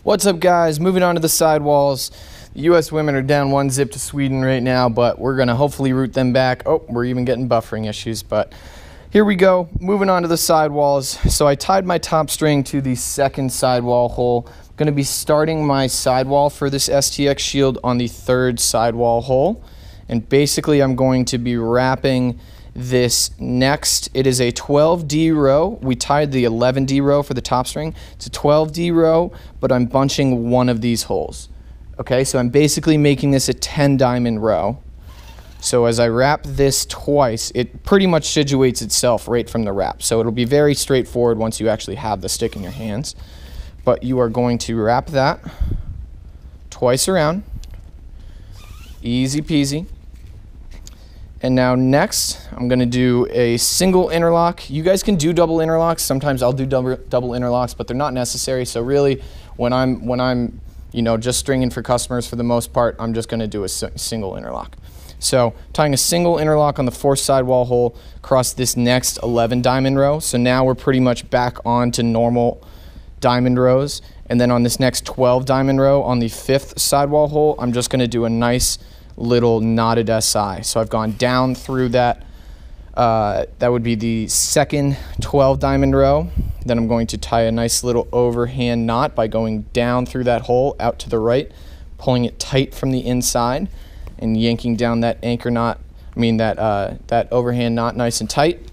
What's up, guys? Moving on to the sidewalls. The U.S. women are down 1-0 to Sweden right now, but we're going to hopefully root them back. Oh, we're even getting buffering issues, but here we go. Moving on to the sidewalls. So I tied my top string to the second sidewall hole. I'm going to be starting my sidewall for this STX shield on the third sidewall hole. And basically, I'm going to be wrapping this next. It is a 12D row. We tied the 11D row for the top string. It's a 12D row, but I'm bunching one of these holes. Okay, so I'm basically making this a 10 diamond row. So as I wrap this twice, it pretty much situates itself right from the wrap. So it'll be very straightforward once you actually have the stick in your hands. But you are going to wrap that twice around. Easy peasy. And now next, I'm going to do a single interlock. You guys can do double interlocks. Sometimes I'll do double interlocks, but they're not necessary. So really, when I'm just stringing for customers for the most part, I'm just going to do a single interlock. So tying a single interlock on the fourth sidewall hole across this next 11 diamond row. So now we're pretty much back on to normal diamond rows. And then on this next 12 diamond row on the fifth sidewall hole, I'm just going to do a nice little knotted SI. So I've gone down through that. That would be the second 12 diamond row. Then I'm going to tie a nice little overhand knot by going down through that hole out to the right, pulling it tight from the inside and yanking down that anchor knot, that overhand knot nice and tight,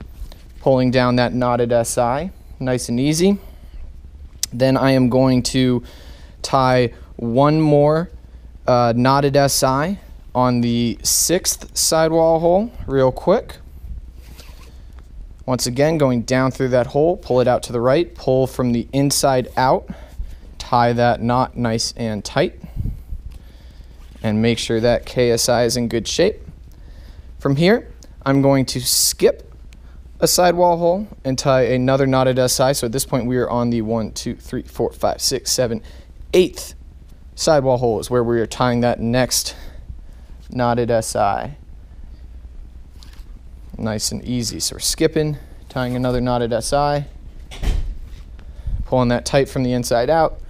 pulling down that knotted SI nice and easy. Then I am going to tie one more knotted SI on the sixth sidewall hole real quick. Once again, going down through that hole, pull it out to the right, pull from the inside out, tie that knot nice and tight, and make sure that KSI is in good shape. From here, I'm going to skip a sidewall hole and tie another knotted SI. So at this point, we are on the 1, 2, 3, 4, 5, 6, 7, 8th sidewall hole is where we are tying that next knotted SI. Nice and easy. So we're skipping, tying another knotted SI, pulling that tight from the inside out.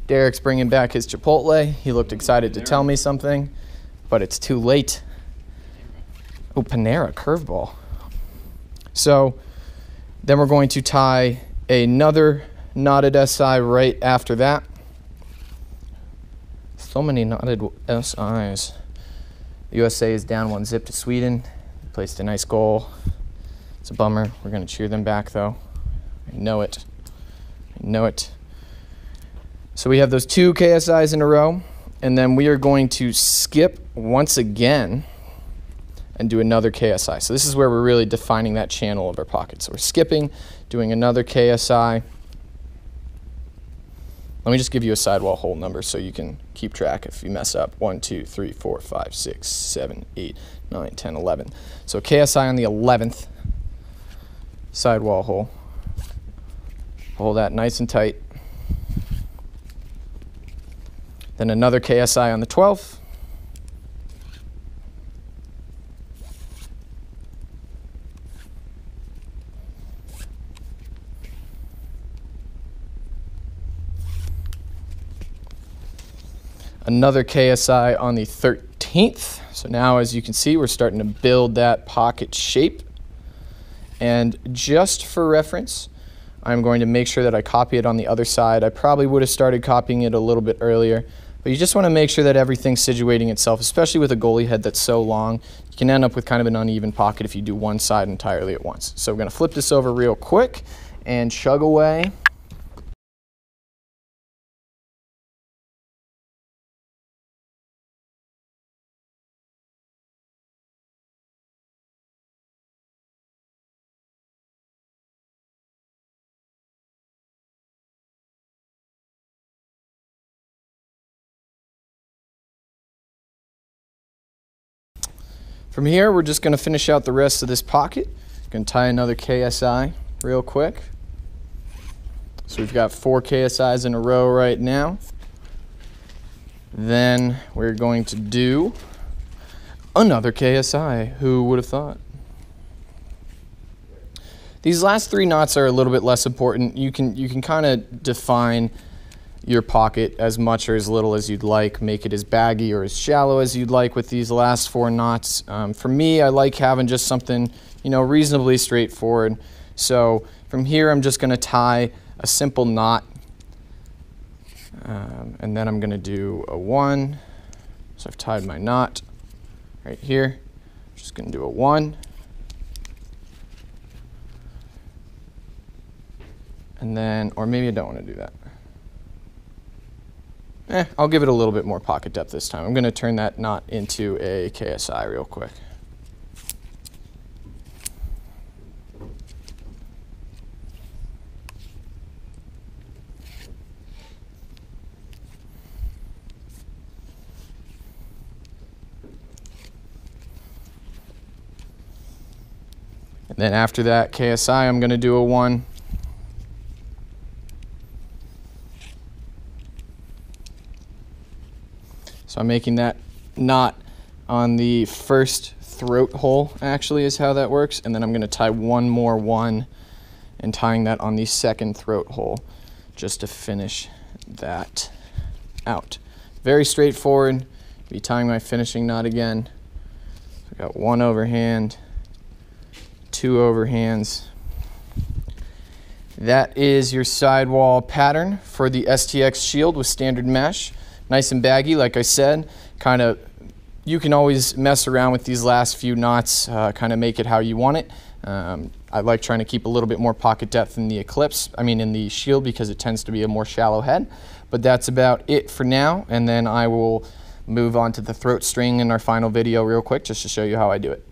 Derek's bringing back his Chipotle. He looked excited to tell me something, but it's too late. Oh, Panera curveball. So then we're going to tie another knotted SI right after that. So many knotted SIs. The USA is down 1-0 to Sweden. Placed a nice goal. It's a bummer. We're going to cheer them back, though. I know it. I know it. So we have those two KSIs in a row, and then we are going to skip once again and do another KSI. So this is where we're really defining that channel of our pocket. So we're skipping, doing another KSI. Let me just give you a sidewall hole number so you can keep track if you mess up. 1, 2, 3, 4, 5, 6, 7, 8, 9, 10, 11. So KSI on the 11th sidewall hole. Hold that nice and tight. Then another KSI on the 12th. Another KSI on the 13th. So now, as you can see, we're starting to build that pocket shape. And just for reference, I'm going to make sure that I copy it on the other side. I probably would have started copying it a little bit earlier, but you just want to make sure that everything's situating itself, especially with a goalie head that's so long. You can end up with kind of an uneven pocket if you do one side entirely at once. So we're going to flip this over real quick and chug away. From here, we're just going to finish out the rest of this pocket. Going to tie another KSI real quick. So we've got 4 KSIs in a row right now. Then we're going to do another KSI. Who would have thought? These last 3 knots are a little bit less important. You can kind of define your pocket as much or as little as you'd like. Make it as baggy or as shallow as you'd like with these last 4 knots. For me, I like having just something, you know, reasonably straightforward. So from here, I'm just going to tie a simple knot, and then I'm going to do a 1. So I've tied my knot right here. I'm just going to do a 1. And then, or maybe I don't want to do that. I'll give it a little bit more pocket depth this time. I'm going to turn that knot into a KSI real quick. And then after that KSI, I'm going to do a 1. So I'm making that knot on the first throat hole, actually, is how that works. And then I'm going to tie one more 1 and tying that on the second throat hole just to finish that out. Very straightforward. Be tying my finishing knot again. So I got 1 overhand, 2 overhands. That is your sidewall pattern for the STX shield with standard mesh. Nice and baggy, like I said. Kind of, you can always mess around with these last few knots, kind of make it how you want it. I like trying to keep a little bit more pocket depth in the Eclipse, in the shield, because it tends to be a more shallow head. But that's about it for now, and then I will move on to the throat string in our final video real quick just to show you how I do it.